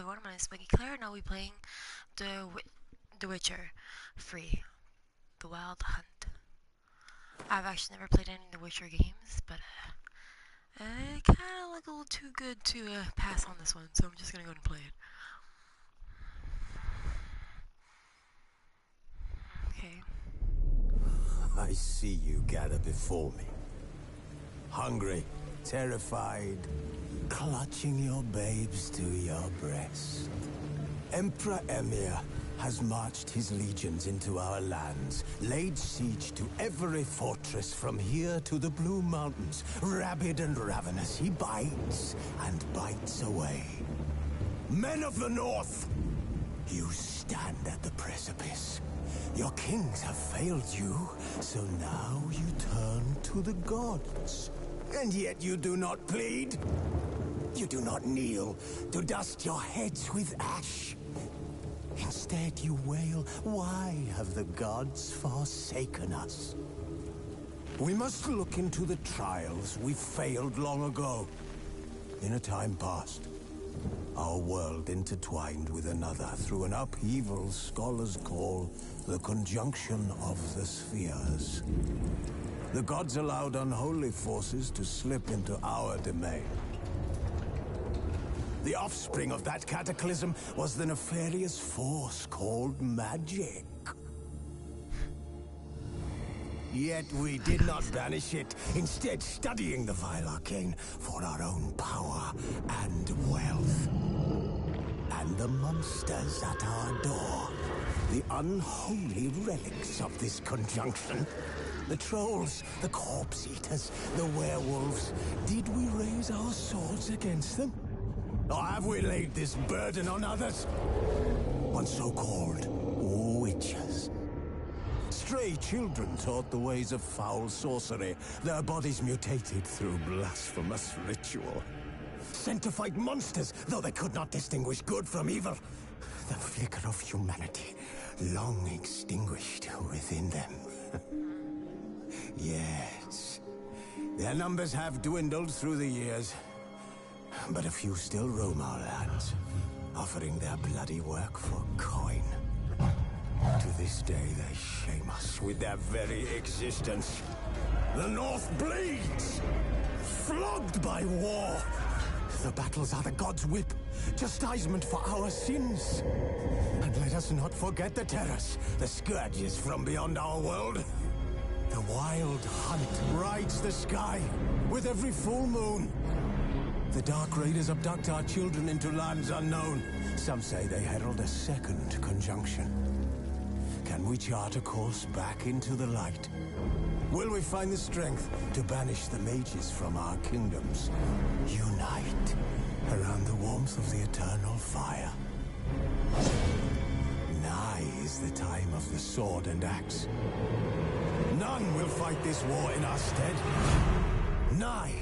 everyone, my name is Maggie Claire, and I'll be playing The Witcher Free, The Wild Hunt. I've actually never played any of The Witcher games, but it kind of look a little too good to pass on this one, so I'm just gonna go and play it. Okay. I see you gather before me. Hungry, terrified, clutching your babes to your breast. Emperor Emir has marched his legions into our lands, laid siege to every fortress from here to the Blue Mountains. Rabid and ravenous, he bites and bites away. Men of the North, you stand at the precipice. Your kings have failed you, so now you turn to the gods. And yet you do not plead. You do not kneel to dust your heads with ash. Instead you wail, why have the gods forsaken us? We must look into the trials we failed long ago. In a time past, our world intertwined with another through an upheaval scholars call the conjunction of the spheres. The gods allowed unholy forces to slip into our domain. The offspring of that cataclysm was the nefarious force called magic. Yet we did not banish it, instead studying the vile arcane for our own power and wealth. And the monsters at our door, the unholy relics of this conjunction. The trolls, the corpse eaters, the werewolves. Did we raise our swords against them? Or have we laid this burden on others? On so-called witches. Stray children taught the ways of foul sorcery, their bodies mutated through blasphemous ritual. Sent to fight monsters, though they could not distinguish good from evil. The flicker of humanity, long extinguished within them. Yes, their numbers have dwindled through the years, but a few still roam our lands, offering their bloody work for coin. To this day, they shame us with their very existence. The North bleeds, flogged by war. The battles are the gods' whip, chastisement for our sins. And let us not forget the terrors, the scourges from beyond our world. The wild hunt rides the sky with every full moon. The Dark Raiders abduct our children into lands unknown. Some say they herald a second conjunction. Can we chart a course back into the light? Will we find the strength to banish the mages from our kingdoms? Unite around the warmth of the eternal fire. Nigh is the time of the sword and axe. None will fight this war in our stead. Nigh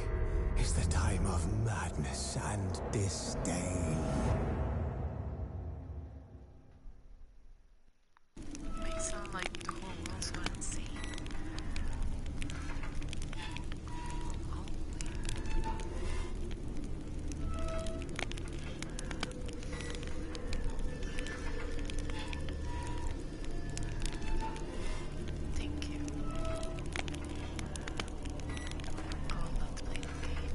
is the time of madness and disdain. Makes it sound like the whole world's gone insane. Thank you. Oh, I love to play the game.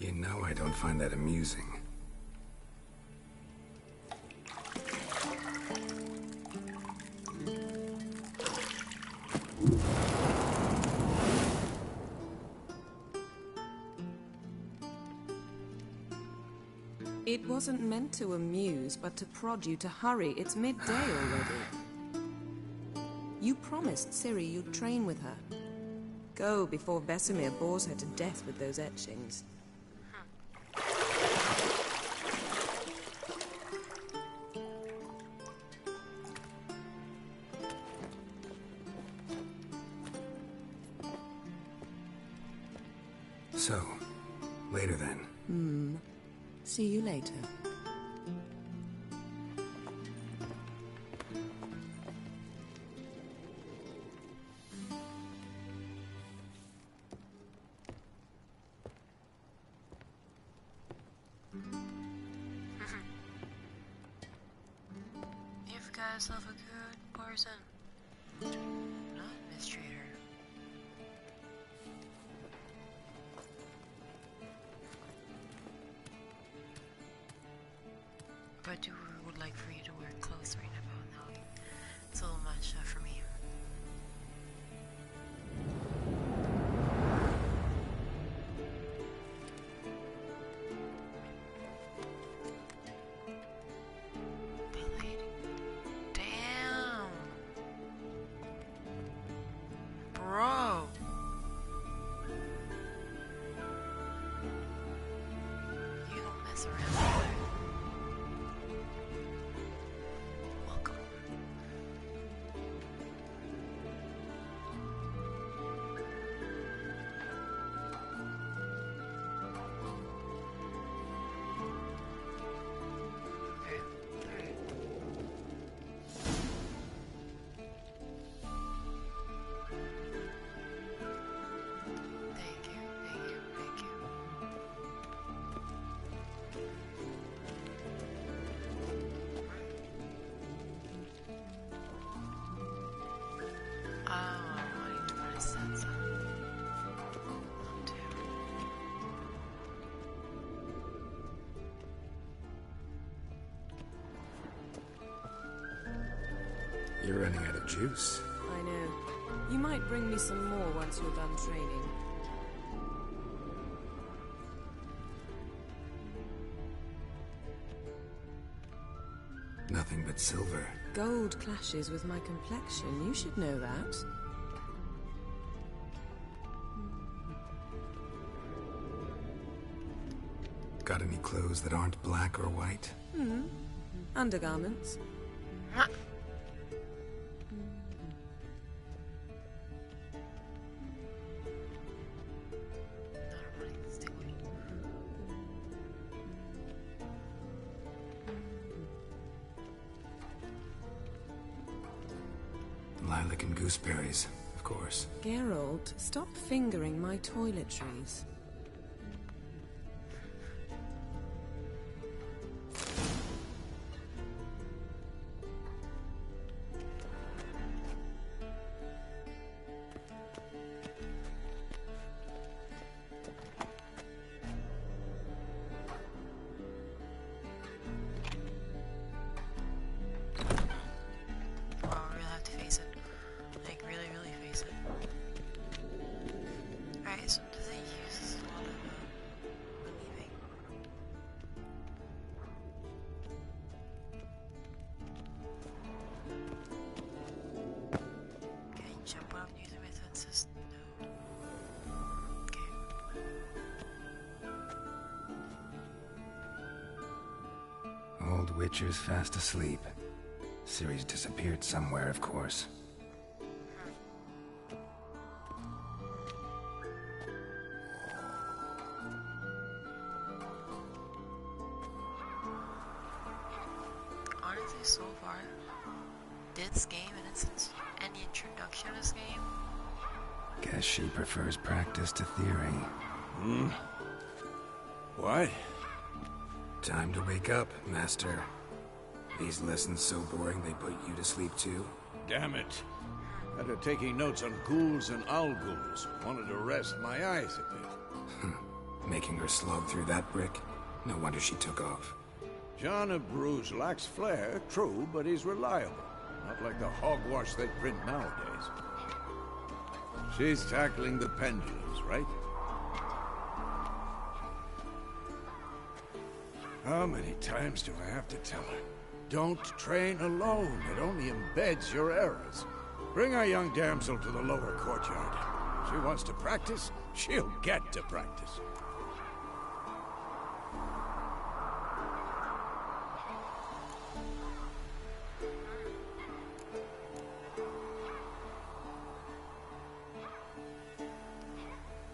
You know I don't find that amusing. It wasn't meant to amuse, but to prod you to hurry. It's midday already. You promised Ciri you'd train with her. Go before Vesemir bores her to death with those etchings. So, later then. See you later. You've got yourself a good person. Not mistreat her. But I would like for you to wear clothes right about now. It's a little much for me. Billy. Damn. Bro. You don't mess around. Welcome. Okay. Alright. Thank you, thank you, thank you. Oh, I need to put a sense on. Too. You're running out of juice. I know. You might bring me some more once you're done training. Nothing but silver. Gold clashes with my complexion. You should know that. Got any clothes that aren't black or white? Undergarments. Huh. Not a running distinguished. Lilac and gooseberries, of course. Geralt, stop fingering my toiletries. Oh, I really have to face it. Like, really, really face it. Alright, so does it use a lot of leaving? Can I jump out using my senses? No. Okay. Old Witcher's fast asleep. Ciri's disappeared somewhere, of course. Honestly, so far, this game and the introduction of this game, Okay. as she prefers practice to theory. What? Time to wake up, Master. These lessons so boring they put you to sleep too? Damn it. After taking notes on ghouls and ghouls, wanted to rest my eyes a bit. Making her slog through that brick? No wonder she took off. John of Bruges lacks flair, true, but he's reliable. Not like the hogwash they print nowadays. She's tackling the pendulums, right? How many times do I have to tell her? Don't train alone. It only embeds your errors. Bring our young damsel to the lower courtyard. She wants to practice, she'll get to practice.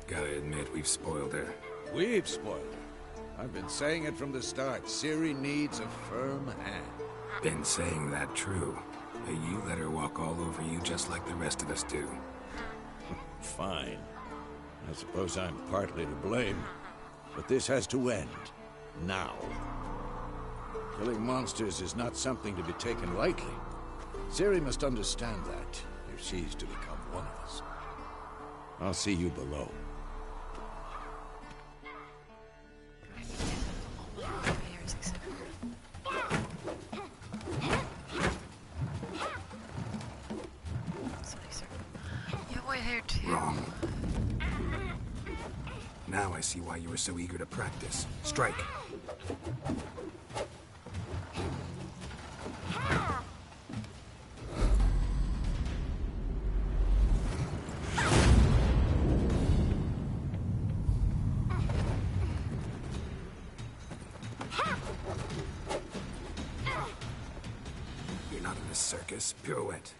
Gotta admit, we've spoiled her. We've spoiled her. I've been saying it from the start. Ciri needs a firm hand. Been saying that true. But you let her walk all over you just like the rest of us do. Fine. I suppose I'm partly to blame. But this has to end. Now. Killing monsters is not something to be taken lightly. Ciri must understand that, if she's to become one of us. I'll see you below. Wrong. Now I see why you were so eager to practice. Strike. You're not in a circus. Pirouette.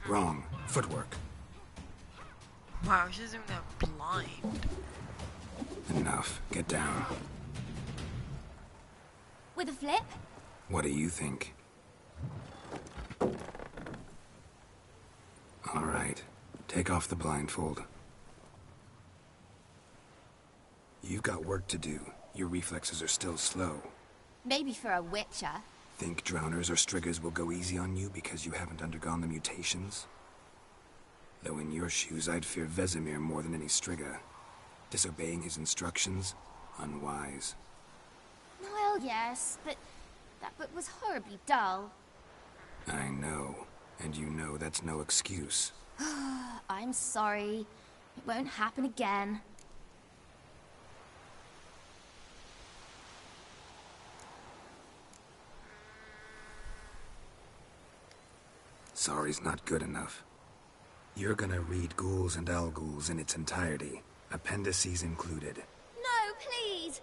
Wrong. Footwork. Wow, she's doing that blind. Enough. Get down. With a flip? What do you think? All right. Take off the blindfold. You've got work to do. Your reflexes are still slow. Maybe for a witcher. Think drowners or striggers will go easy on you because you haven't undergone the mutations? Though in your shoes, I'd fear Vesemir more than any strigger. Disobeying his instructions? Unwise. Well, yes, but that book was horribly dull. I know. And you know that's no excuse. I'm sorry. It won't happen again. Sorry's not good enough. You're gonna read Ghouls and Ghouls in its entirety, appendices included. No, please!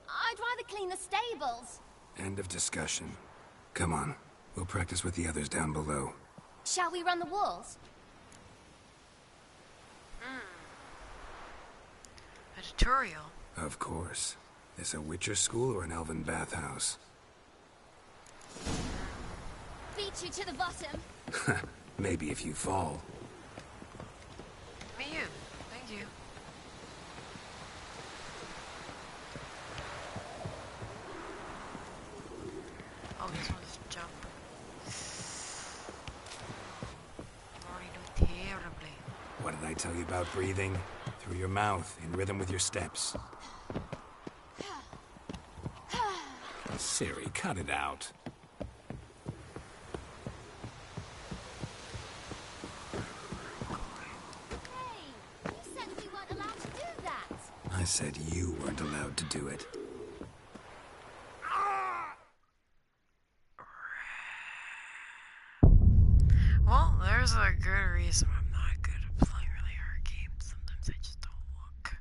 I'd rather clean the stables. End of discussion. Come on, we'll practice with the others down below. Shall we run the walls? A tutorial. Of course. This a Witcher school or an elven bathhouse? Beat you to the bottom. Maybe if you fall. Me, you. Thank you. Oh, this one's jump. I'm already doing terribly. What did I tell you about breathing? Through your mouth, in rhythm with your steps. Ciri, cut it out. Hey, you said we weren't allowed to do that. I said you weren't allowed to do it. Well, there's a good reason I'm not good at playing really hard games. Sometimes I just don't look.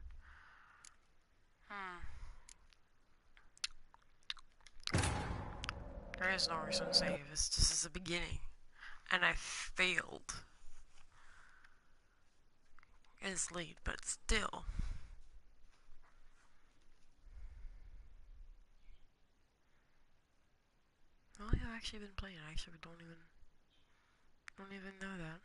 There is no reason to save. It's just as a beginning. And I failed. It's late, but still. Well, I've actually been playing. I actually don't don't even know that.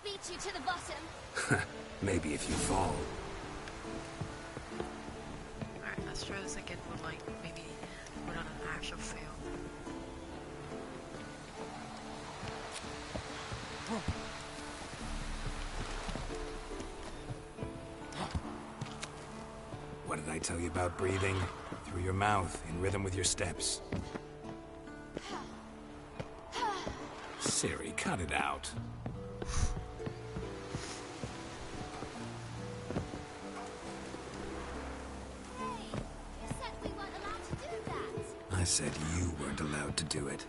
Beat you to the bottom. Maybe if you fall. Alright, let's try this again with like maybe without an actual fail. What did I tell you about breathing? Through your mouth, in rhythm with your steps. Siri, cut it out. Hey, you said we weren't allowed to do that. I said you weren't allowed to do it.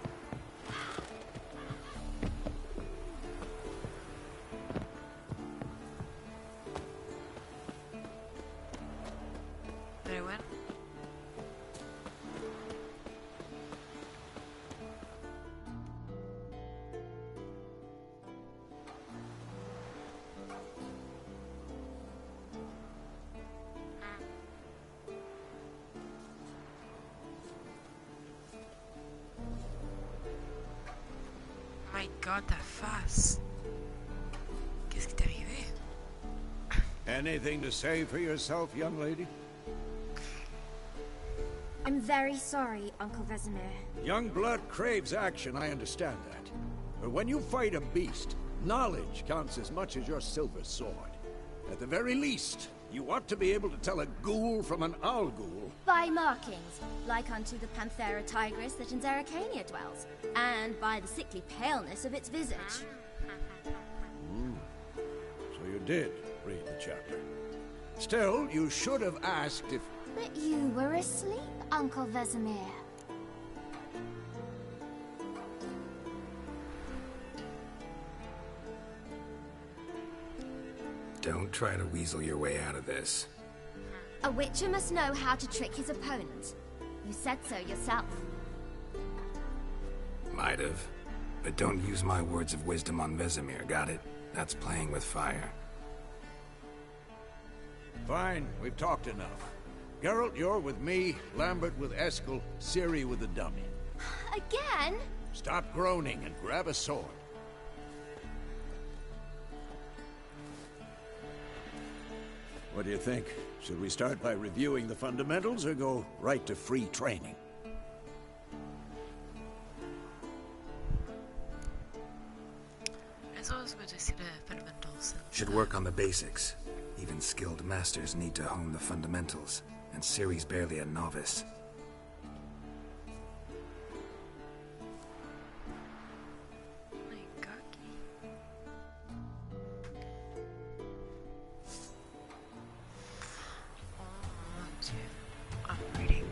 Did I win? My god, that fast. Qu'est-ce qui t'est arrivé? Anything to say for yourself, young lady? I'm very sorry, Uncle Vesemir. Young blood craves action, I understand that. But when you fight a beast, knowledge counts as much as your silver sword. At the very least, you ought to be able to tell a ghoul from an owl ghoul. By markings, like unto the Panthera tigris that in Zeracania dwells, and by the sickly paleness of its visage. So you did read the chapter. Still, you should have asked if... But you were asleep, Uncle Vesemir. Don't try to weasel your way out of this. A witcher must know how to trick his opponent. You said so yourself. Might have. But don't use my words of wisdom on Vesemir, got it? That's playing with fire. Fine, we've talked enough. Geralt, you're with me, Lambert with Eskel, Ciri with the dummy. Again? Stop groaning and grab a sword. What do you think? Should we start by reviewing the fundamentals or go right to free training? It's always good to see the fundamentals. Should work on the basics. Even skilled masters need to hone the fundamentals, and Ciri's barely a novice. My gaki. I'm reading.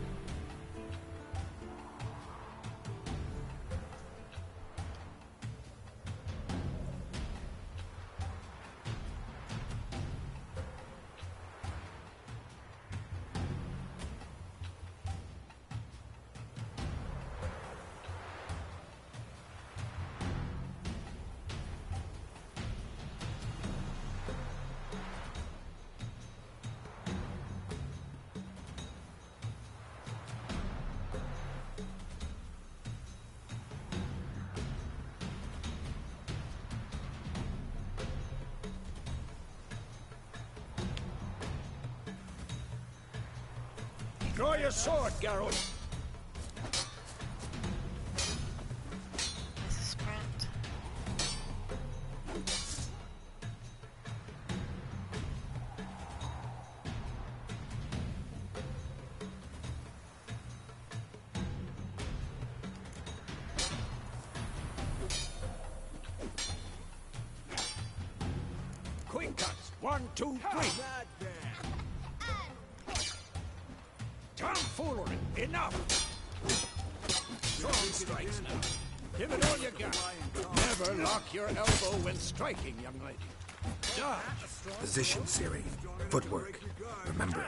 Draw your sword, Geralt! This is sprint. Quick cuts! 1, 2, 3! Tomfoolery! Enough! Strong strikes now. Give it all you got. Never lock your elbow when striking, young lady. Dodge! Position, Ciri. Footwork. Remember.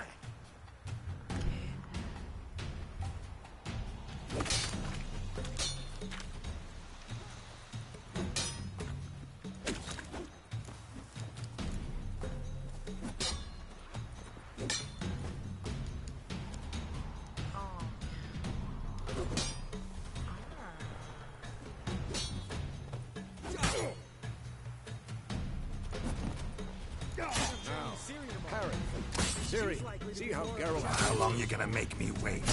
Ciri, see how Geralt... How long you gonna make me wait?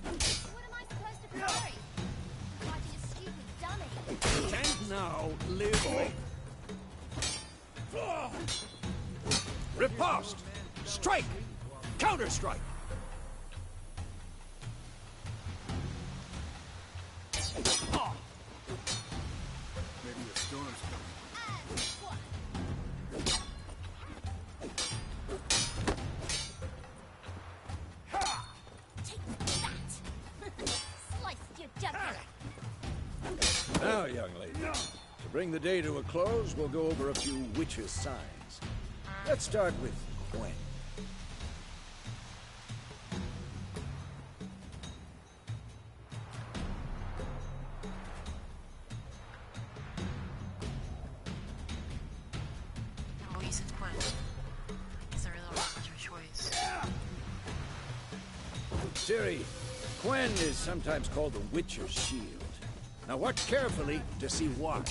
What am I supposed to carry? Might be a stupid dummy. And now, live... Riposte! Strike! Counter-strike! Maybe a storm's coming. Take that! Sliced your jugular. Now, young lady, to bring the day to a close, we'll go over a few witches' signs. Let's start with Gwen. Louise and Quinn. Is a real rocket choice. Ciri, Gwen is sometimes called the Witcher's Shield. Now watch carefully to see why.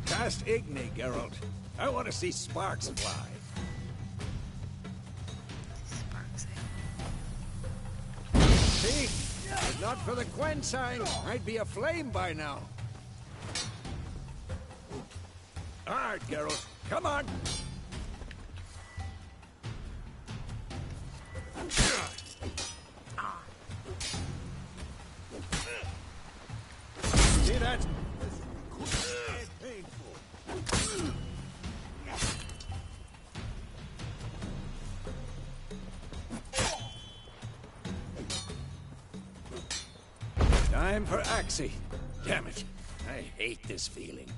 Cast Igni, Geralt. I want to see sparks fly. Sparks, See? If not for the Gwen sign, I'd be aflame by now. All right, Geralt. Come on. See that? Painful. Time for Axie. Damn it. I hate this feeling.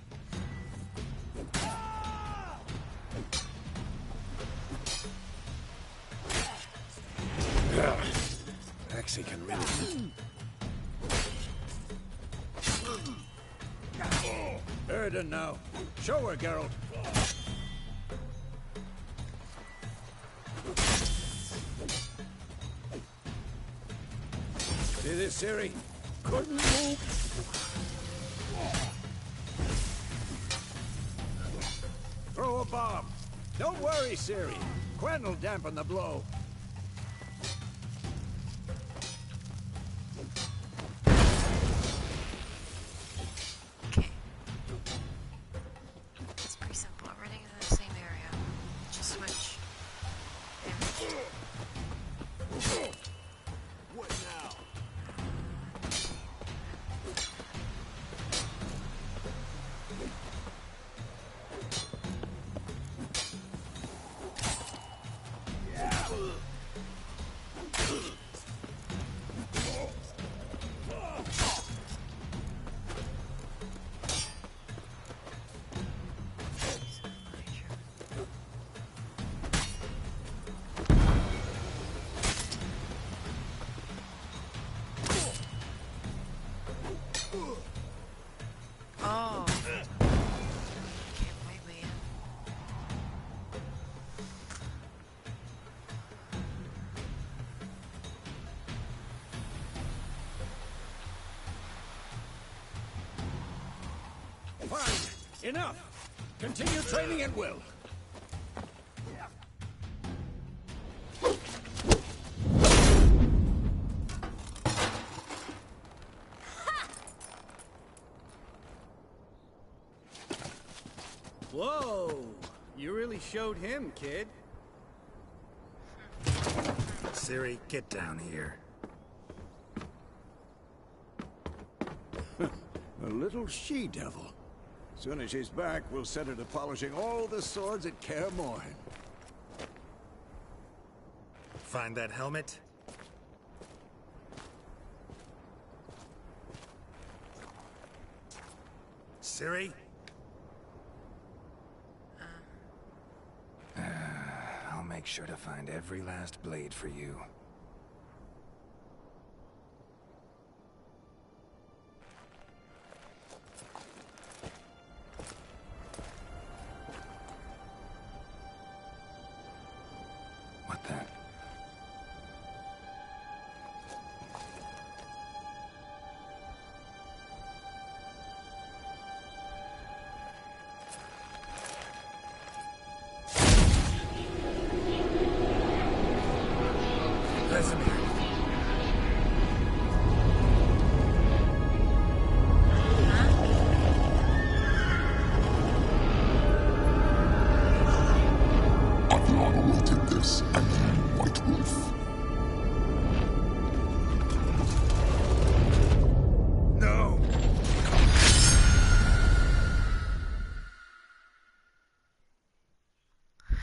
Axie can really... Erden now. Show her, Geralt. See this, Ciri? Couldn't move. Throw a bomb. Don't worry, Ciri. Gwen will dampen the blow. Okay. It's pretty simple. Everything is in the same area. Just switch. What now? Oh. Can't wait, man. Fine. Enough. Continue training at will. Whoa! You really showed him, kid. Ciri, get down here. A little she-devil. Soon as she's back, we'll set her to polishing all the swords at Kaer Morhen. Find that helmet? Ciri? I'll make sure to find every last blade for you. What the? this enemy, White Wolf. No!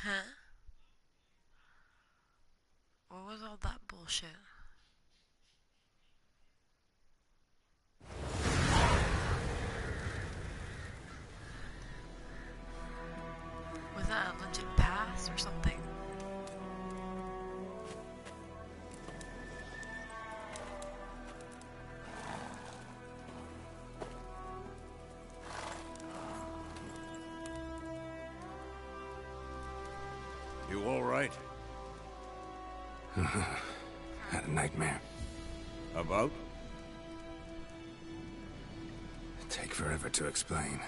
Huh? What was all that bullshit? Was that a legit pass or something? You all right? Had a nightmare. About? Take forever to explain.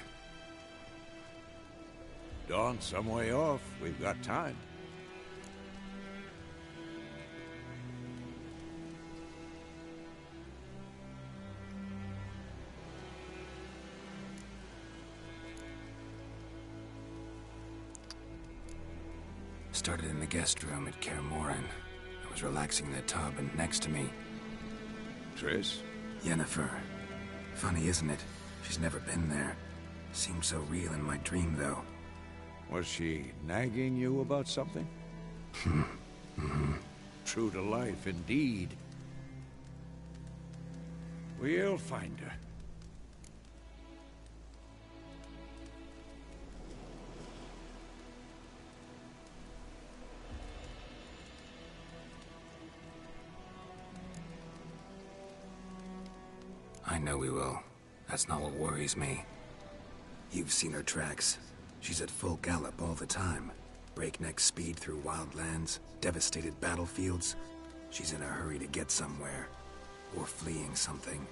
Dawn's some way off. We've got time. Started in the guest room at Kaer Morhen. I was relaxing in the tub, and next to me, Triss? Yennefer. Funny, isn't it? She's never been there. Seemed so real in my dream, though. Was she nagging you about something? True to life, indeed. We'll find her. I know we will. That's not what worries me. You've seen her tracks. She's at full gallop all the time. Breakneck speed through wildlands, devastated battlefields. She's in a hurry to get somewhere. Or fleeing something.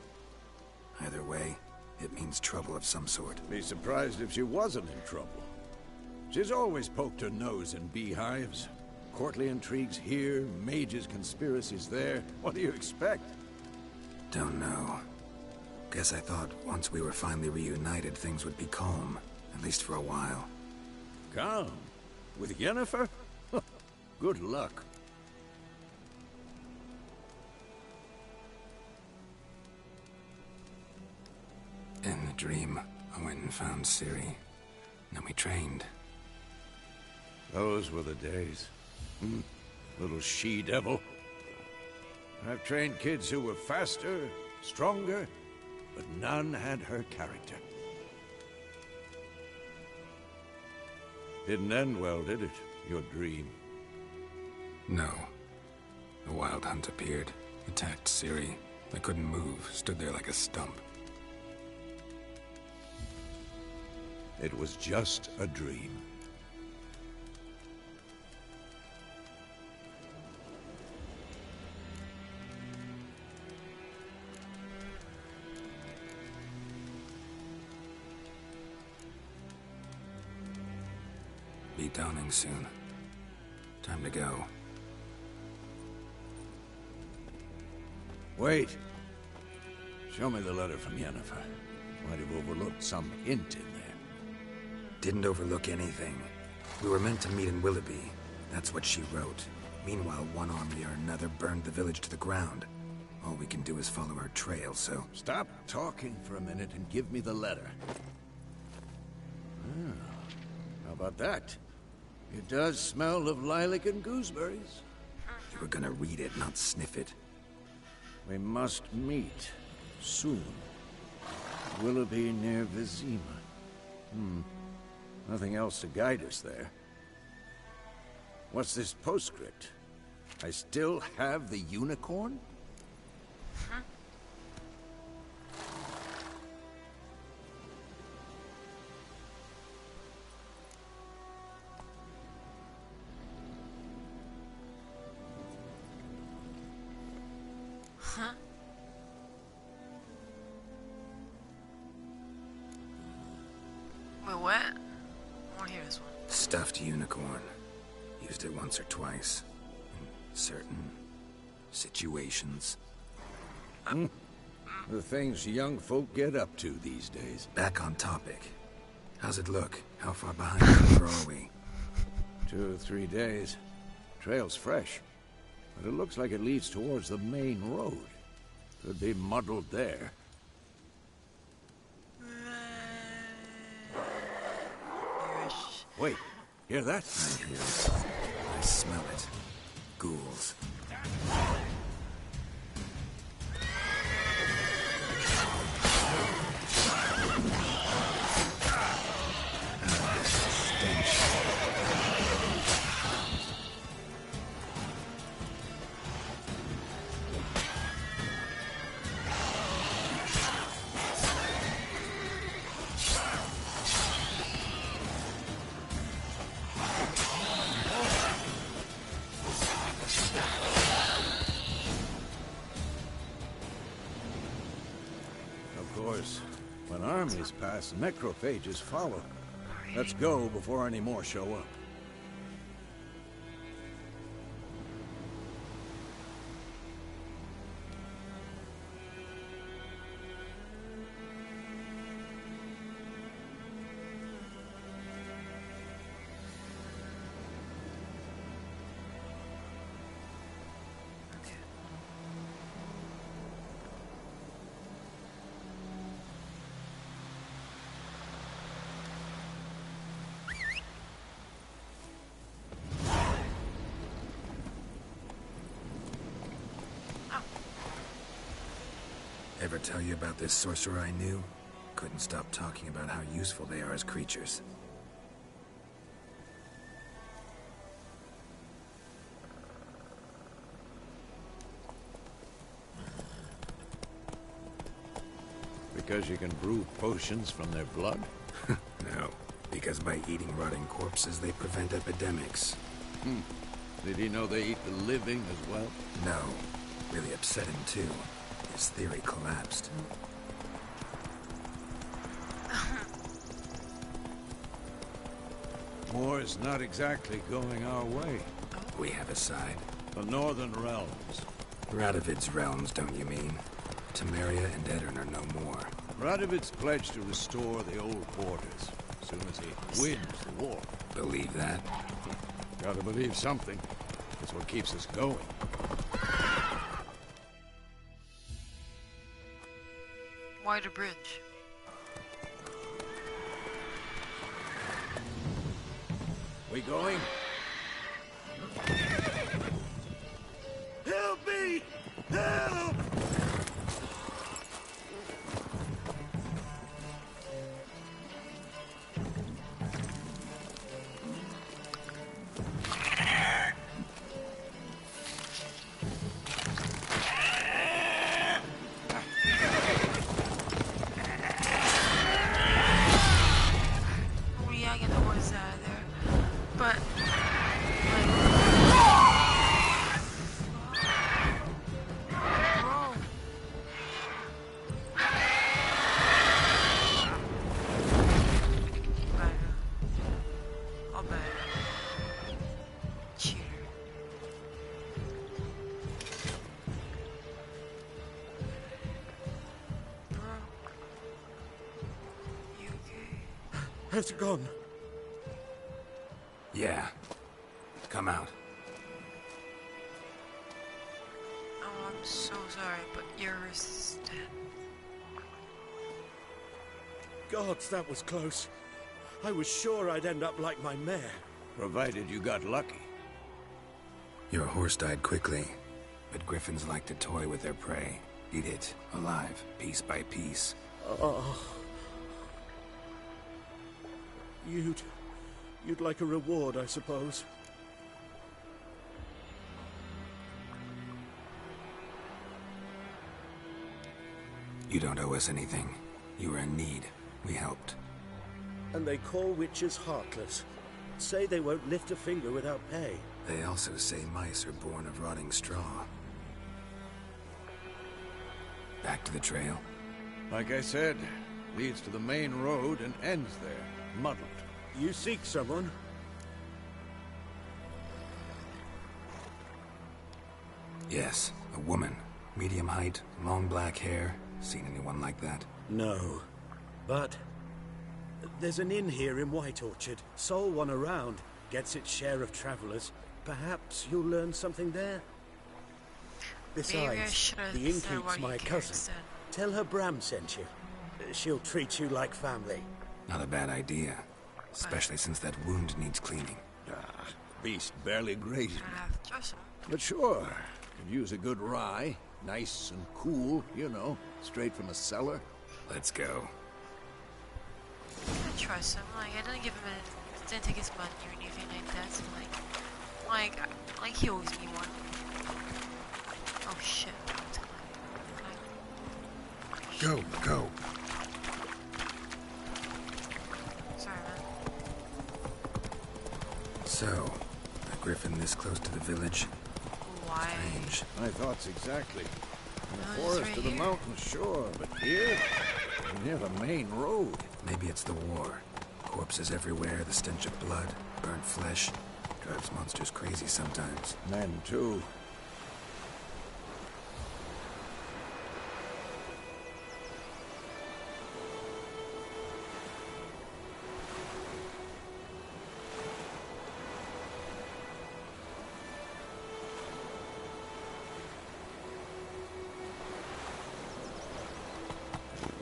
Either way, it means trouble of some sort. Be surprised if she wasn't in trouble. She's always poked her nose in beehives. Courtly intrigues here, mages' conspiracies there. What do you expect? Don't know. Guess I thought once we were finally reunited, things would be calm. At least for a while. Calm? With Yennefer? Good luck. In the dream, I went and found Ciri. Then we trained. Those were the days. Little she-devil. I've trained kids who were faster, stronger, but none had her character. Didn't end well, did it? Your dream? No. The Wild Hunt appeared, attacked Ciri. I couldn't move, stood there like a stump. It was just a dream. Be dawning soon. Time to go. Wait. Show me the letter from Yennefer. Might have overlooked some hint in there. Didn't overlook anything. We were meant to meet in Willoughby. That's what she wrote. Meanwhile, one army or another burned the village to the ground. All we can do is follow her trail, so... Stop talking for a minute and give me the letter. How about that? It does smell of lilac and gooseberries. You were gonna read it, not sniff it. We must meet. Soon. Willoughby near Vizima. Nothing else to guide us there. What's this postscript? I still have the unicorn? Huh? Wait, what? I want to hear this one. Stuffed unicorn. Used it once or twice. In certain situations. The things young folk get up to these days. Back on topic. How's it look? How far behind are we? 2 or 3 days. Trail's fresh, but it looks like it leads towards the main road. Could be muddled there. Wait, hear that? I hear it. I smell it. Ghouls. Of course, when armies pass, necrophages follow. Let's go before any more show up. Ever tell you about this sorcerer I knew? Couldn't stop talking about how useful they are as creatures. Because you can brew potions from their blood? No, because by eating rotting corpses, they prevent epidemics. Did he know they eat the living as well? No, really upset him too. His theory collapsed. War's not exactly going our way. We have a side. The Northern Realms. Radovid's realms, don't you mean? Temeria and Edirn are no more. Radovid's pledged to restore the old borders as soon as he wins the war. Believe that? Gotta believe something. It's what keeps us going. Why the bridge? We going? Help me! Help! Oh yeah, get the horse out of there. But bro. Better. I'll bet. Cheater. Bro. You okay? Has it gone? Yeah. Come out. Oh, I'm so sorry, but your wrist is dead. Gods, that was close. I was sure I'd end up like my mare. Provided you got lucky. Your horse died quickly, but griffins like to toy with their prey. Eat it, alive, piece by piece. Oh. You'd like a reward, I suppose. You don't owe us anything. You were in need. We helped. And they call witches heartless. Say they won't lift a finger without pay. They also say mice are born of rotting straw. Back to the trail. Like I said, leads to the main road and ends there, muddled. You seek someone? Yes, a woman. Medium height, long black hair. Seen anyone like that? No. But there's an inn here in White Orchard. Sole one around. Gets its share of travelers. Perhaps you'll learn something there. Maybe I Besides, should've the said innkeep's what you my care cousin. instead. Tell her Bram sent you. She'll treat you like family. Not a bad idea. Especially since that wound needs cleaning. Ah, beast barely grazed me. I have to trust him. But sure, could use a good rye. Nice and cool, you know, straight from a cellar. Let's go. I trust him. Like, I didn't give him didn't take his money or anything like that. So like he owes me one. Oh shit! Go, go. Sorry, man. So, a griffin this close to the village? Why? Strange. My thoughts exactly. In the Oh, it's forest right or the here. mountains, sure, but here, near the main road. Maybe it's the war. Corpses everywhere, the stench of blood, burnt flesh. Drives monsters crazy sometimes. Men, too.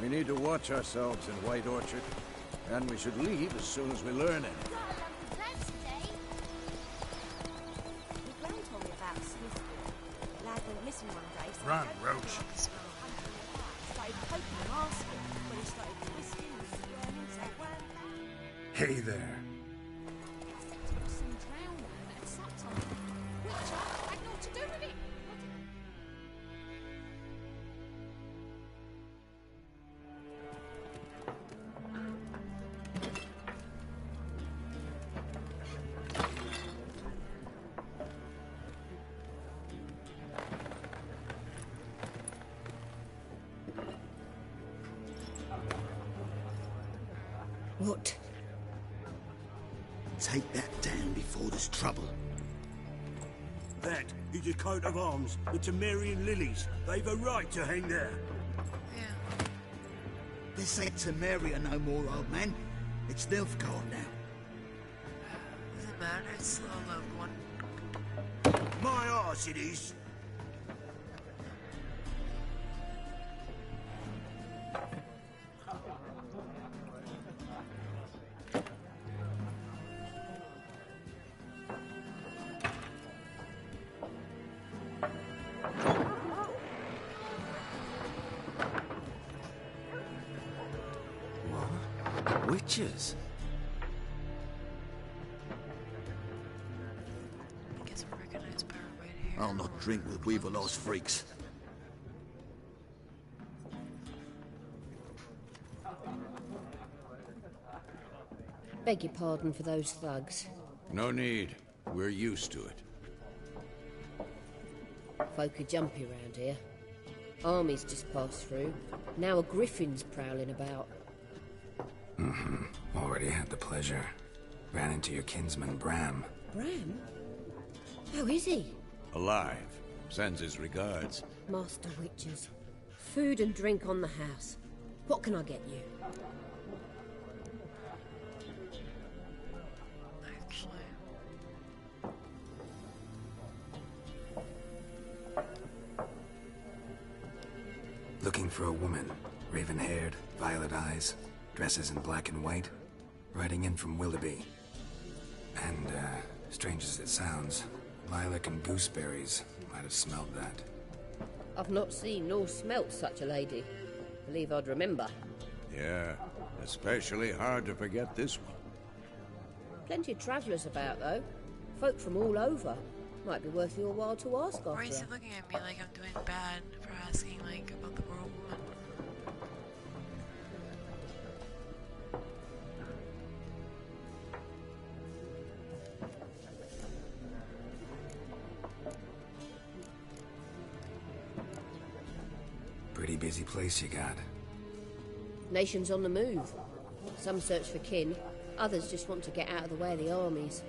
We need to watch ourselves in White Orchard, and we should leave as soon as we learn it. Run, Roach. Hey there. What? Take that down before there's trouble. That is a coat of arms, the Temerian lilies. They've a right to hang there. Yeah. This ain't Temeria no more, old man. It's Nilfgaard now. Doesn't matter. It's still a loved one. My arse it is. Witches? I guess I recognize power right here. I'll not drink with Weaverlost freaks. Beg your pardon for those thugs. No need. We're used to it. Folk are jumpy round here. Armies just passed through. Now a griffin's prowling about. Already had the pleasure. Ran into your kinsman, Bram. Bram? How is he? Alive. Sends his regards. Master Witches. Food and drink on the house. What can I get you? Actually. Looking for a woman. Raven-haired, violet eyes, dresses in black and white. Riding in from Willoughby. And, strange as it sounds, lilac and gooseberries might have smelled that. I've not seen nor smelt such a lady. Believe I'd remember. Yeah, especially hard to forget this one. Plenty of travellers about, though. Folk from all over. Might be worth your while to ask Why is after he her. looking at me like I'm doing bad for asking, like, about the world woman? Pretty busy place you got. Nations on the move. Some search for kin, others just want to get out of the way of the armies.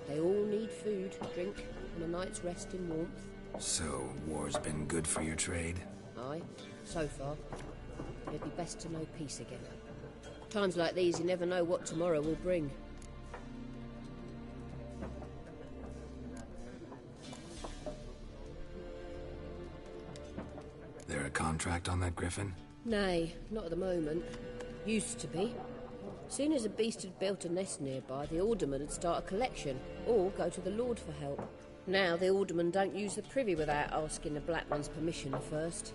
They all need food, drink, and a night's rest in warmth. So, war's been good for your trade? Aye, so far. It'd be best to know peace again. Times like these, you never know what tomorrow will bring. contract on that griffin? Nay, not at the moment. Used to be. Soon as a beast had built a nest nearby, the alderman would start a collection, or go to the Lord for help. Now the alderman don't use the privy without asking the Black One's permission first.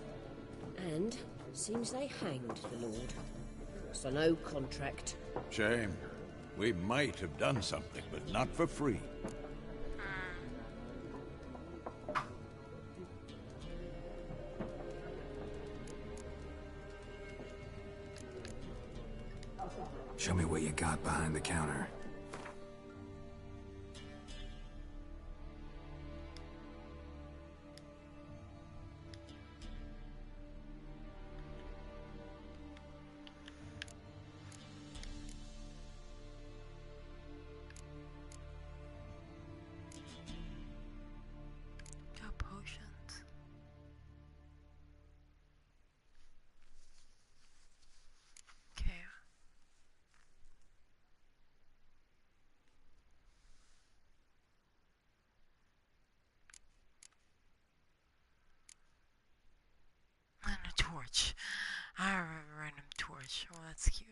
And seems they hanged the Lord. So no contract. Shame. We might have done something, but not for free. Show me what you got behind the counter. Got potions. Okay. And a torch. I have a random torch. Oh, that's cute.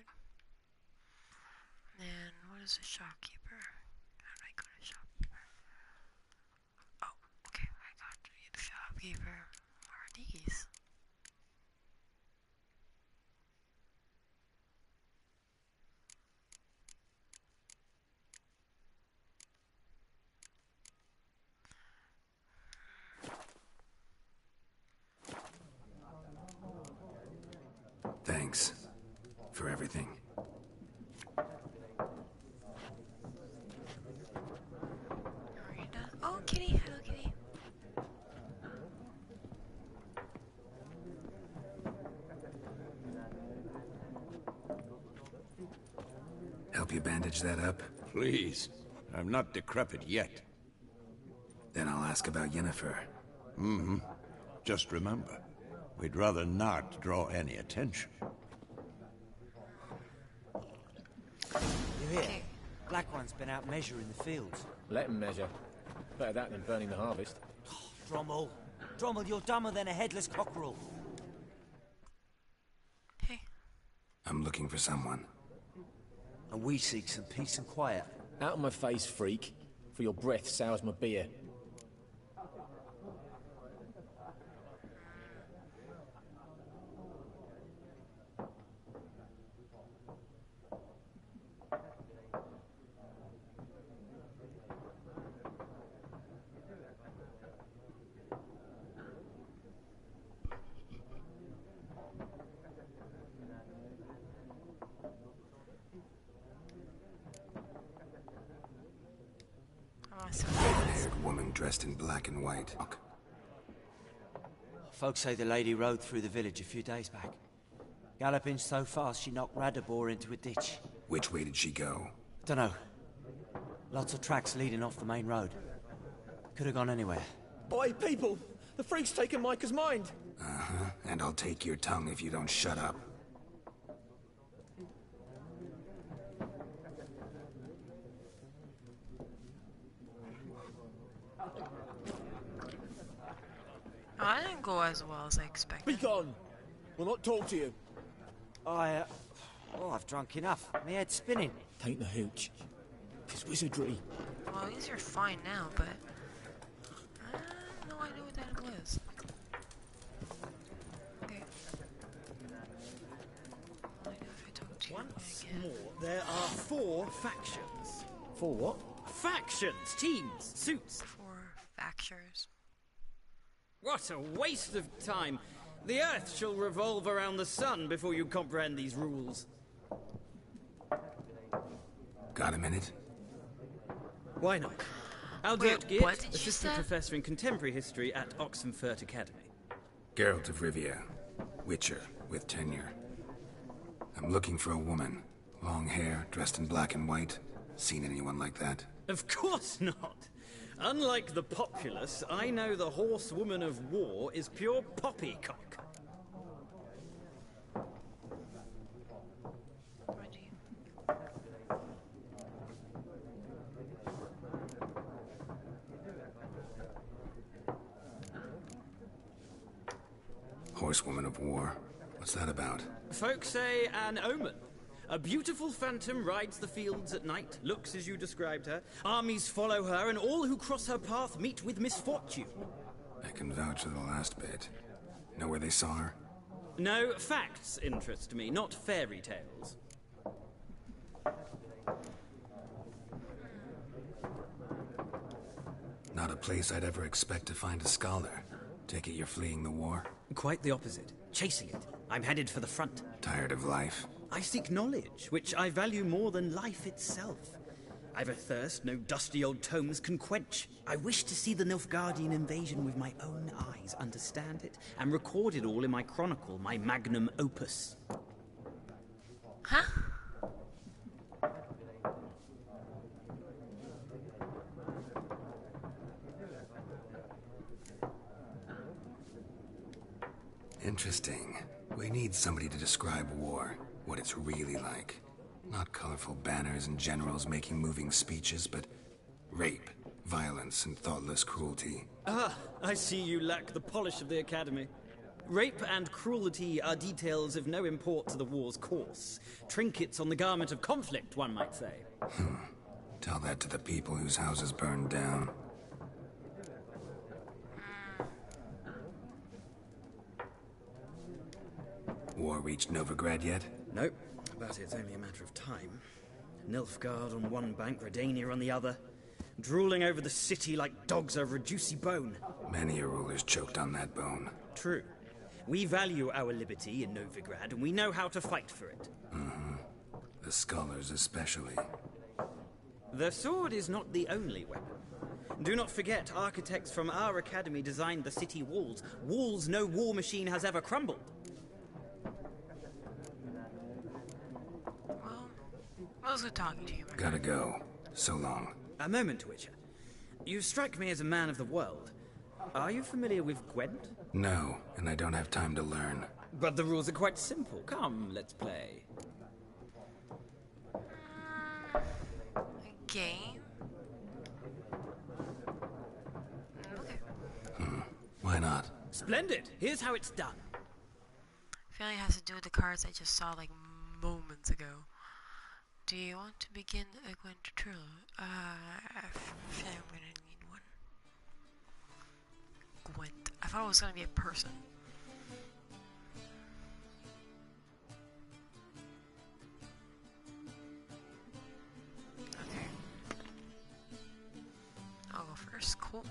And what is a shopkeeper? How do I go to shopkeeper? Oh, okay. I got to be the shopkeeper. What are these? Thanks for everything. Marina. Oh, kitty. Hello, kitty. Help you bandage that up? Please. I'm not decrepit yet. Then I'll ask about Yennefer. Mm-hmm. Just remember, we'd rather not draw any attention. You hear? Black One's been out measuring the fields. Let him measure. Better that than burning the harvest. Drommel. Drommel, you're dumber than a headless cockerel. Hey. I'm looking for someone. And we seek some peace and quiet. Out of my face, freak. For your breath sours my beer. Red-haired woman dressed in black and white. Folks say the lady rode through the village a few days back. Galloping so fast she knocked Radabor into a ditch. Which way did she go? Dunno. Lots of tracks leading off the main road. Could have gone anywhere. Boy, people! The freak's taken Micah's mind! Uh-huh. And I'll take your tongue if you don't shut up. I didn't go as well as I expected. Be gone! We'll not talk to you. I've drunk enough. My head's spinning. Tain't the hooch. 'Tis wizardry. Well, at least you're fine now, but I had no idea what that was. Okay. I know if I talk to you Once again. more, there are 4 factions. For what? Factions, teams, suits. For factures. What a waste of time. The Earth shall revolve around the sun before you comprehend these rules. Got a minute? Why not? Albert Wait, Gitt, what did you assistant say? professor in contemporary history at Oxenfurt Academy. Geralt of Rivia. Witcher, with tenure. I'm looking for a woman. Long hair, dressed in black and white. Seen anyone like that? Of course not. Unlike the populace, I know the horsewoman of war is pure poppycock. horsewoman of war. What's that about? Folks say an omen. A beautiful phantom rides the fields at night, looks as you described her. Armies follow her, and all who cross her path meet with misfortune. I can vouch for the last bit. Know where they saw her? No, facts interest me, not fairy tales. Not a place I'd ever expect to find a scholar. Take it you're fleeing the war? Quite the opposite. Chasing it. I'm headed for the front. Tired of life? I seek knowledge, which I value more than life itself. I've a thirst no dusty old tomes can quench. I wish to see the Nilfgaardian invasion with my own eyes, understand it, and record it all in my chronicle, my magnum opus. Huh? Interesting. We need somebody to describe war, what it's really like. Not colorful banners and generals making moving speeches, but rape, violence, and thoughtless cruelty. Ah, I see you lack the polish of the Academy. Rape and cruelty are details of no import to the war's course. Trinkets on the garment of conflict, one might say. Tell that to the people whose houses burned down. War reached Novigrad yet? Nope, but it's only a matter of time. Nilfgaard on one bank, Redania on the other. Drooling over the city like dogs over a juicy bone. Many a ruler's choked on that bone. True. We value our liberty in Novigrad, and we know how to fight for it. The scholars especially. The sword is not the only weapon. Do not forget, architects from our academy designed the city walls. Walls no war machine has ever crumbled. Well, I was good talking to you. Gotta go. So long. A moment, Witcher. You strike me as a man of the world. Are you familiar with Gwent? No, and I don't have time to learn. But the rules are quite simple. Come, let's play. A game? Okay. Why not? Splendid. Here's how it's done. I feel like it has to do with the cards I just saw like moments ago. Do you want to begin a Gwent trilogy? I feel like I'm gonna need one. Gwent. I thought it was gonna be a person. Okay. I'll go first. Cool.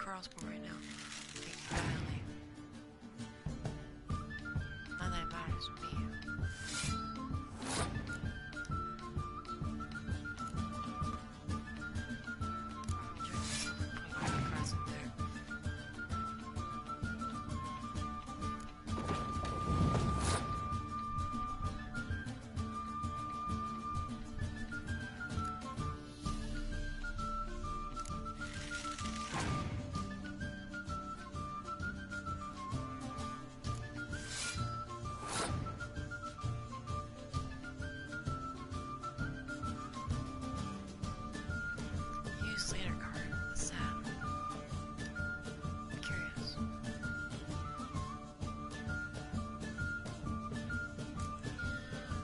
crossbow right now. Being badly. Not that it matters to me. Later card. What's that? I'm curious.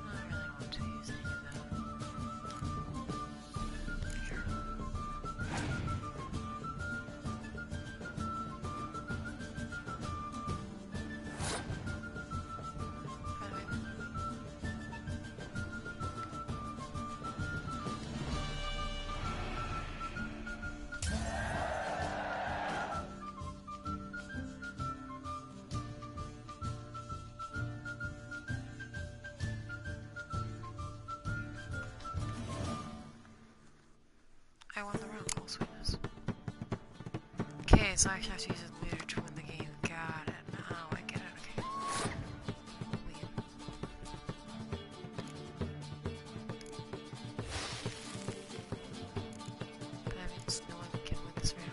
I really want to use any of that. Sure. By the way, I won the round, cool sweetness. Okay, so I actually have to use it later to win the game. Got it. Now I get it, okay. Win. That means no one can win this round.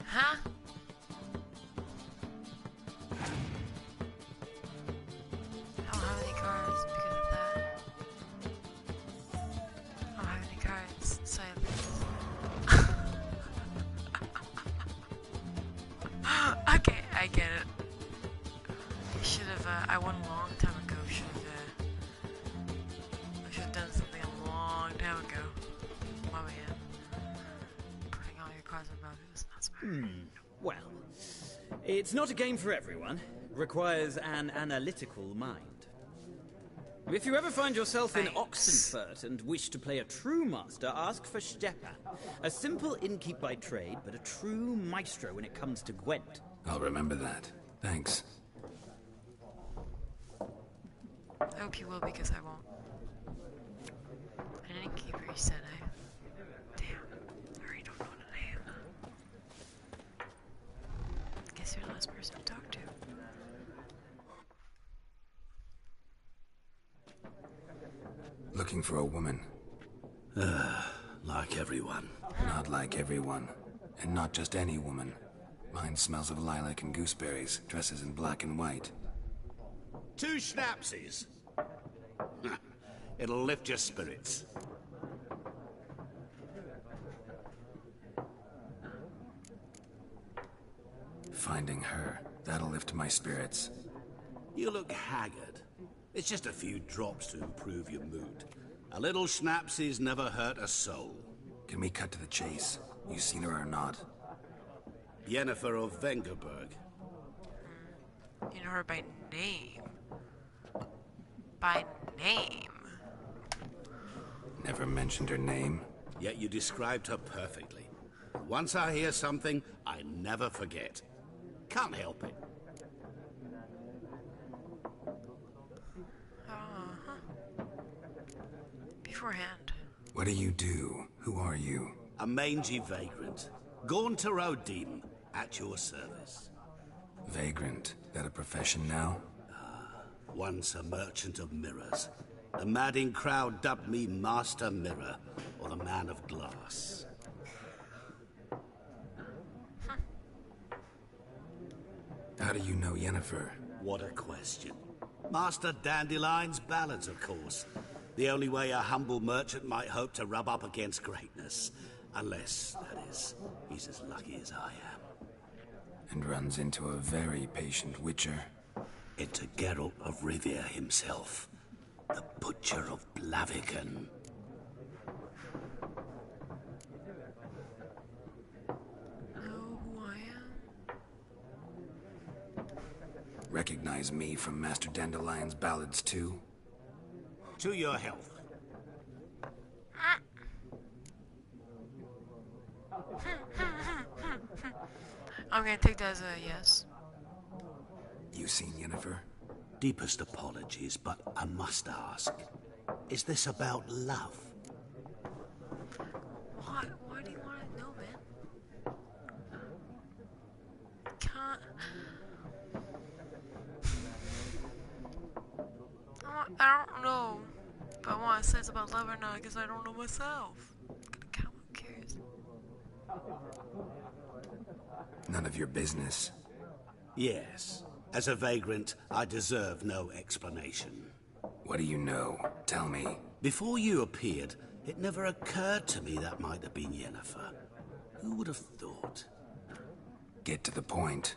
Huh? I don't have any cards because of that. I don't have any cards, so okay, I get it. Should have, I won a long time ago. I should have done something a long time ago. My man. Putting all your cards in my mouth is not smart. Well, it's not a game for everyone. Requires an analytical mind. If you ever find yourself in Oxenfurt and wish to play a true master, ask for Stepan. A simple innkeep by trade, but a true maestro when it comes to Gwent. I'll remember that. Thanks. I hope you will, because I won't. An innkeeper, you said, eh? Damn. I already don't know what I am. Guess you're the last person to talk to. Looking for a woman. Like everyone. Not like everyone. And not just any woman. Mine smells of lilac and gooseberries, dresses in black and white. 2 schnapsies. It'll lift your spirits. Finding her, that'll lift my spirits. You look haggard. It's just a few drops to improve your mood. A little schnapsies never hurt a soul. Can we cut to the chase? You seen her or not? Yennefer of Vengerberg. You know her by name. By name. Never mentioned her name. Yet you described her perfectly. Once I hear something, I never forget. Can't help it. Beforehand. What do you do? Who are you? A mangy vagrant. Gaunter Odin, at your service. Vagrant. That a profession now? Once a merchant of mirrors. The madding crowd dubbed me Master Mirror, or the Man of Glass. How do you know Yennefer? What a question. Master Dandelion's ballads, of course. The only way a humble merchant might hope to rub up against greatness. Unless, that is, he's as lucky as I am. And runs into a very patient witcher. Into Geralt of Rivia himself. The Butcher of Blaviken. Know who I am? Recognize me from Master Dandelion's ballads too? To your health. I'm gonna take that as a yes. You seen Yennefer? Deepest apologies, but I must ask. Is this about love? Why do you want to know, man? Can't... I don't know if I want to say it's about love or not, because I don't know myself. Who cares? None of your business. Yes. As a vagrant, I deserve no explanation. What do you know? Tell me. Before you appeared, it never occurred to me that might have been Yennefer. Who would have thought? Get to the point.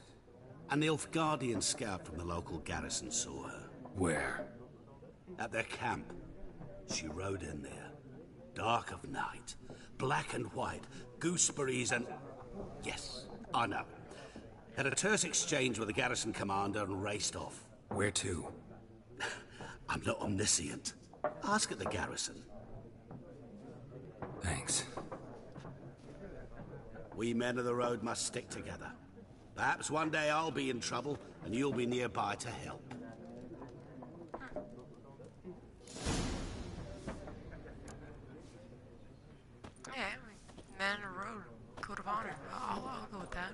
An Nilfgaardian scout from the local garrison saw her. Where? At their camp. She rode in there. Dark of night. Black and white. Gooseberries and... Yes, I know. Had a terse exchange with the garrison commander and raced off. Where to? I'm not omniscient. Ask at the garrison. Thanks. We men of the road must stick together. Perhaps one day I'll be in trouble and you'll be nearby to help. Yeah, man in the road, code of honor. I'll go with that.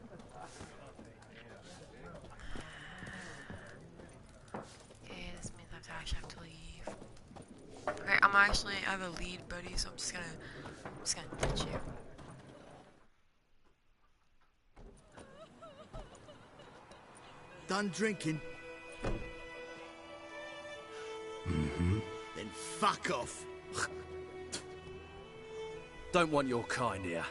Okay, this means I actually have to leave. Okay, I have a lead buddy, so I'm just gonna ditch you. Done drinking? Mm-hmm. Then fuck off. Don't want your kind here.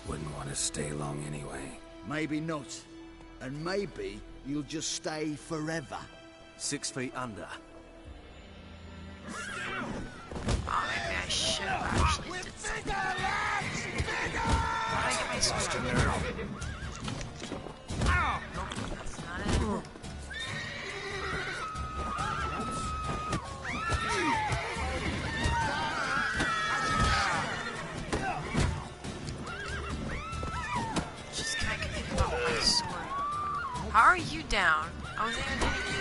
Wouldn't want to stay long anyway. Maybe not. And maybe you'll just stay forever. 6 feet under. Oh, maybe I should have actually did something. Why did I get my sword? Nope, that's not it. Just kind of confused about my sword. How are you down? I wasn't even hitting you.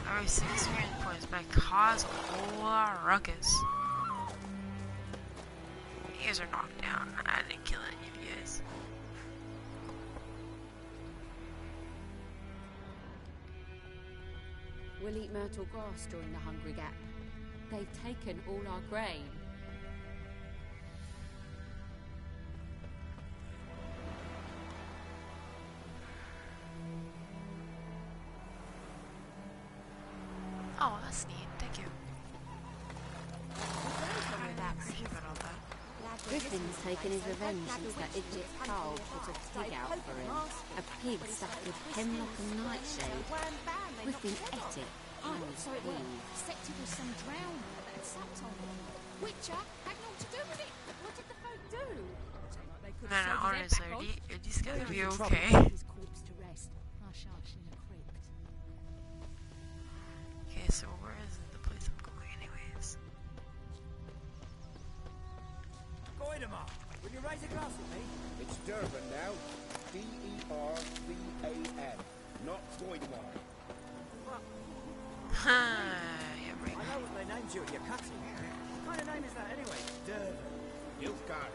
I already 6 experience points, but I caused a whole lot of ruckus. You guys are knocked down. I didn't kill any of you guys. We'll eat myrtle grass during the Hungry Gap. They've taken all our grain. Oh, that's neat. Thank you. I really appreciate all that. Griffin's taken his revenge since that idiot Carl put a pig out for him. A pig stuffed with hemlock and nightshade. Griffin ate it. I was peeved. Except it was some drowner that sat on it. Witcher had naught to do with it. What did the folk do? No, honestly, are these guys gonna be okay? His corpse to rest. Hush, hush, in a crypt. Okay, so where is the place I'm going anyways? Goidemar, will you raise a glass with me? It's Durban now. D-E-R-B-A-N, not Goidemar. Yeah, right. I know what they named you at your cutting. What kind of name is that anyway? Durban. Nilfgaard.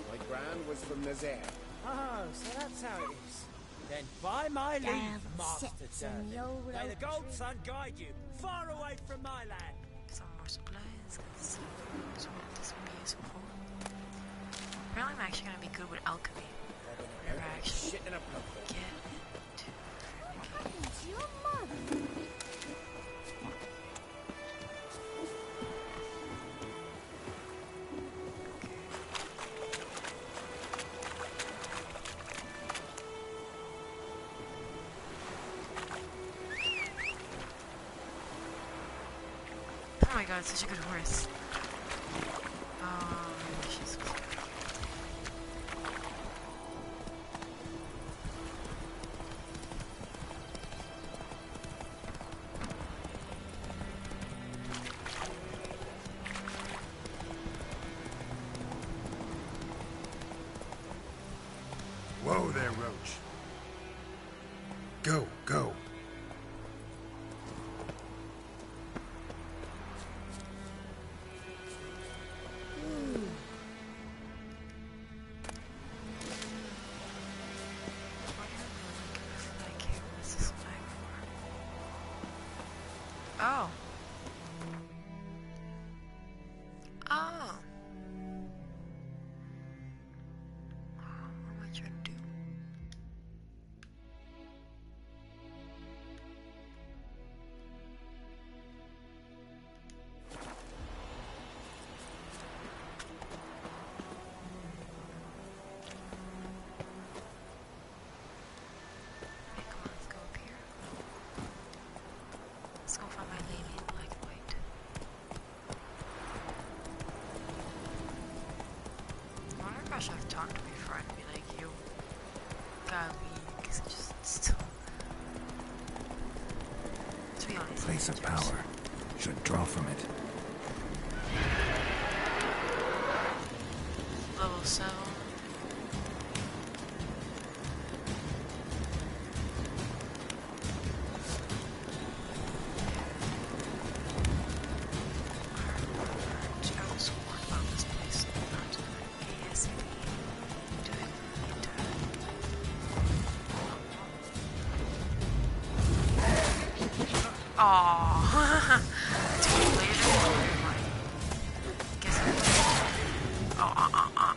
My gran was from Nazaire. Oh, so that's how it is. Then by my leave, Master Durban, may the Gold Sun guide you far away from my land. Some more supplies, because this would be useful. Apparently I'm actually gonna be good with alchemy. If I actually get into Your mother. Oh my god, it's such a good horse. Oh, she's. Whoa there, Roach. Go, go. Oh. Oh. What am I trying to do? Okay, come on, let's go up here. Let's go find my lady in black and white. I wonder if I should have talked to my friend and be like, yo, gotta leave, because it just still. To be honest, Place of power. Should draw from it. level 7. Aww. Too late. Guess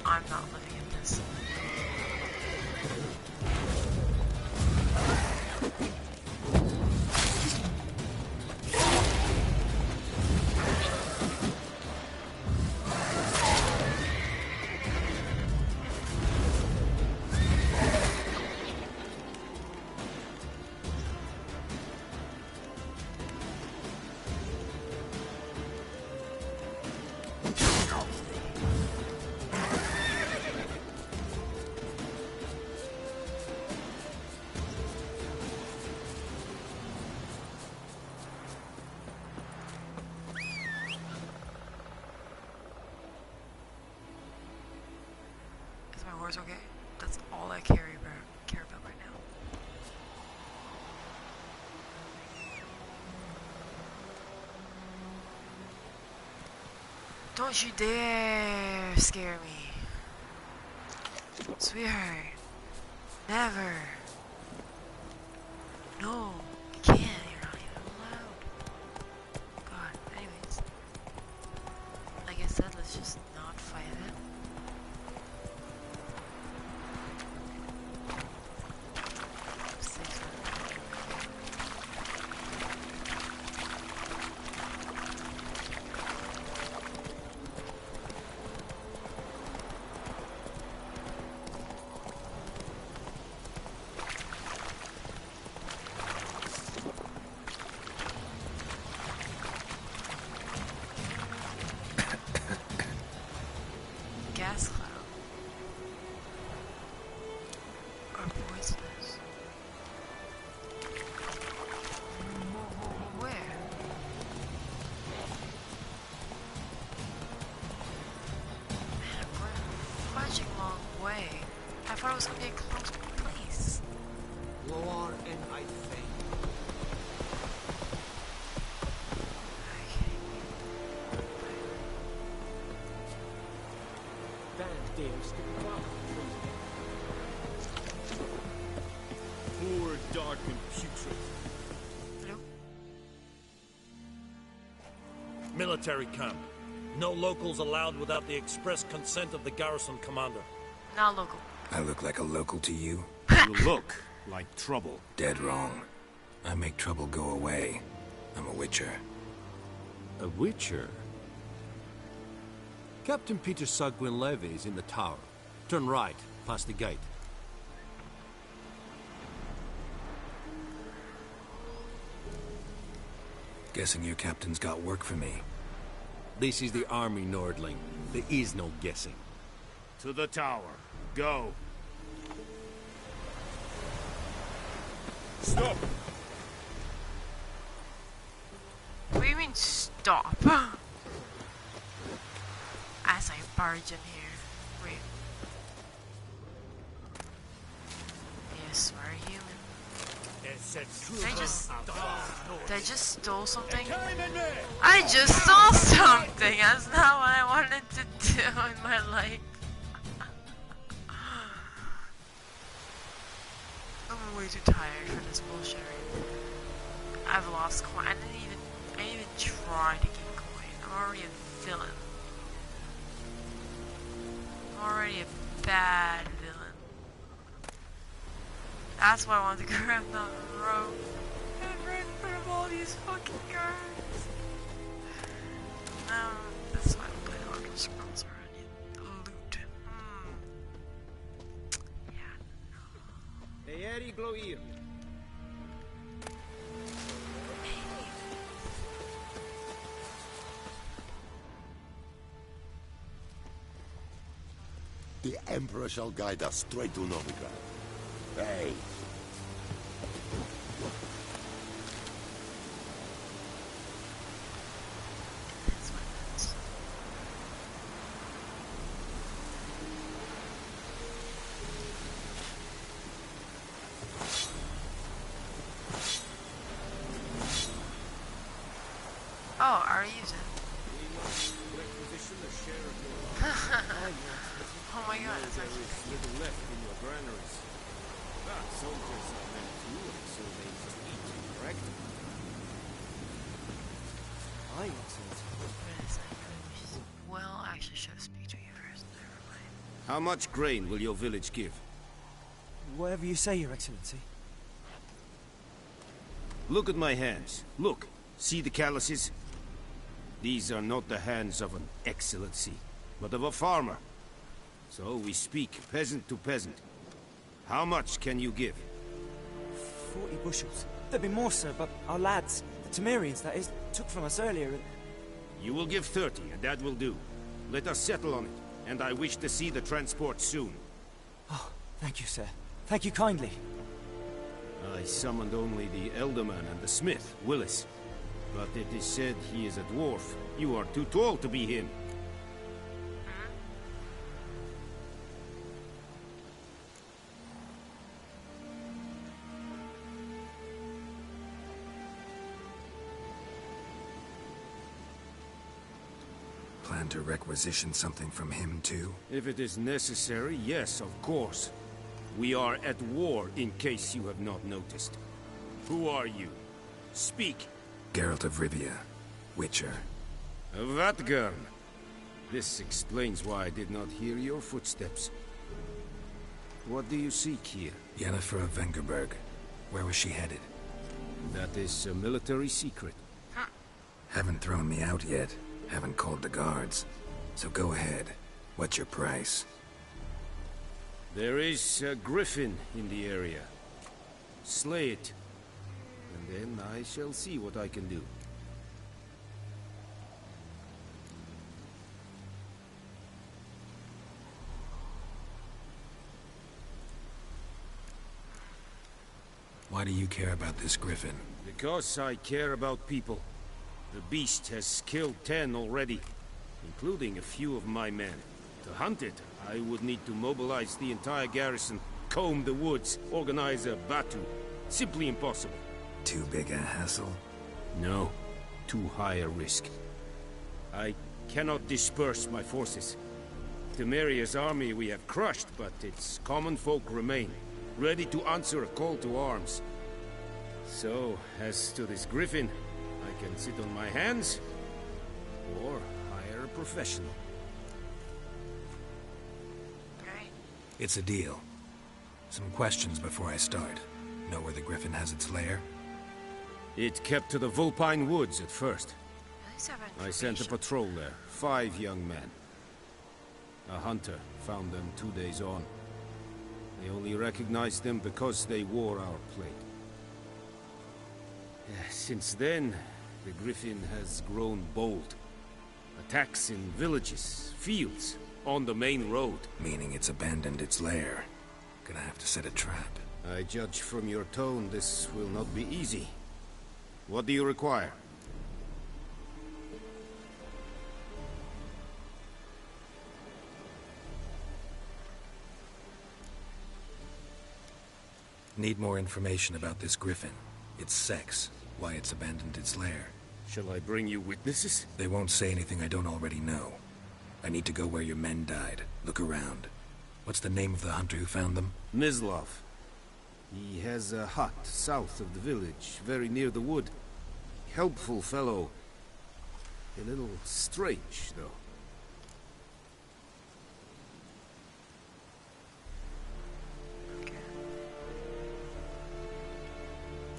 I'm not living in this. Is my horse okay? That's all I care about right now. Don't you dare scare me. Sweetheart. Never. No, you can't. You're not even allowed. God, anyways. Like I said, let's just not fight it. Gas cloud. Are poisonous. Where? Man, we're marching a long way. I thought it was gonna be a close place. Lower and I think. Poor, dark, and putrid. Hello? Military camp. No locals allowed without the express consent of the garrison commander. Not local. I look like a local to you? You look like trouble. Dead wrong. I make trouble go away. I'm a witcher. A witcher? Captain Peter Sagwin Levy is in the tower. Turn right, past the gate. Guessing your captain's got work for me. This is the army, Nordling. There is no guessing. To the tower. Go. Stop! What do you mean stop? As I barge in here. Wait. Yes, we're human. Did I just stole something? I just stole something! That's not what I wanted to do in my life. I'm way too tired for this bullshit. I've lost coin. I didn't even try to get coin. I'm already a villain. I'm already a bad villain. That's why I wanted to grab that rope and right in front of all these fucking guards. That's why I don't play the Arkham Scrolls already. Loot. Eeri Gloir. The Emperor shall guide us straight to Novigrad. Hey! Oh, I already used it. Oh my god, that's actually little left in your granaries. Soldiers are meant to, so they just eat, correct? Aye, well, I actually should speak to you first. Never mind. How much grain will your village give? Whatever you say, Your Excellency. Look at my hands. Look. See the calluses? These are not the hands of an excellency, but of a farmer. So we speak peasant to peasant. How much can you give? 40 bushels. There'd be more, sir, but our lads, the Temerians, that is, took from us earlier and... You will give 30, and that will do. Let us settle on it, and I wish to see the transport soon. Oh, thank you, sir. Thank you kindly. I summoned only the Elderman and the smith, Willis. But it is said he is a dwarf. You are too tall to be him. Plan to requisition something from him, too? If it is necessary, yes, of course. We are at war, in case you have not noticed. Who are you? Speak! Geralt of Rivia, Witcher. Vatgern! This explains why I did not hear your footsteps. What do you seek here? Yennefer of Vengerberg. Where was she headed? That is a military secret. Haven't thrown me out yet. Haven't called the guards. So go ahead. What's your price? There is a griffin in the area. Slay it. And then I shall see what I can do. Why do you care about this griffin? Because I care about people. The beast has killed 10 already, including a few of my men. To hunt it, I would need to mobilize the entire garrison, comb the woods, organize a batu. Simply impossible. Too big a hassle? No. Too high a risk. I cannot disperse my forces. Temeria's army we have crushed, but its common folk remain, ready to answer a call to arms. So, as to this griffin, I can sit on my hands, or hire a professional. It's a deal. Some questions before I start. Know where the griffin has its lair? It kept to the Vulpine Woods at first. I sent a patrol there, 5 young men. A hunter found them 2 days on. They only recognized them because they wore our plate. Since then, the griffin has grown bold. Attacks in villages, fields, on the main road. Meaning it's abandoned its lair. Gonna have to set a trap. I judge from your tone this will not be easy. What do you require? Need more information about this griffin. Its sex, why it's abandoned its lair. Shall I bring you witnesses? They won't say anything I don't already know. I need to go where your men died. Look around. What's the name of the hunter who found them? Mislav. He has a hut south of the village, very near the wood. Helpful fellow. A little strange, though.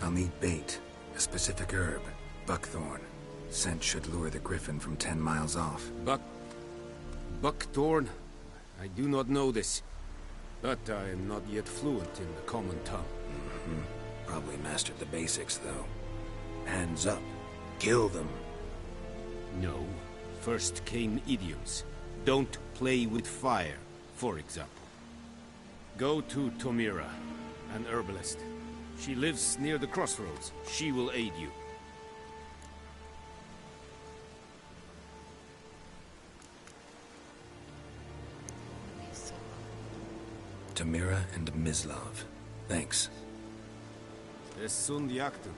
I'll need bait. A specific herb. Buckthorn. Scent should lure the griffin from 10 miles off. Buckthorn? I do not know this. But I am not yet fluent in the common tongue. Probably mastered the basics, though. Hands up. Kill them. No. First came idioms. Don't play with fire, for example. Go to Tomira, an herbalist. She lives near the crossroads. She will aid you. Tomira and Mislav. Thanks. Es sunt jagten.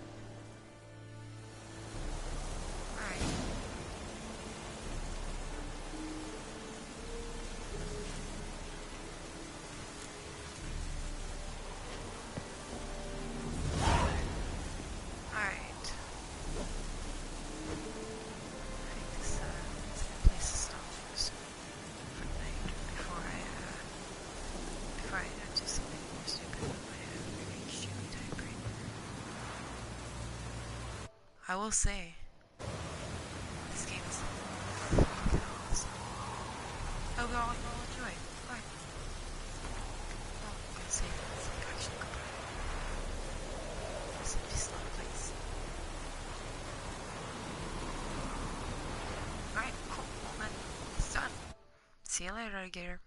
I will say, this game is fucking awesome. Oh, we all enjoy. Fine. Oh, I'm gonna say it's like actually goodbye. This is just not a place. Alright, cool. Then it's done. See you later, alligator.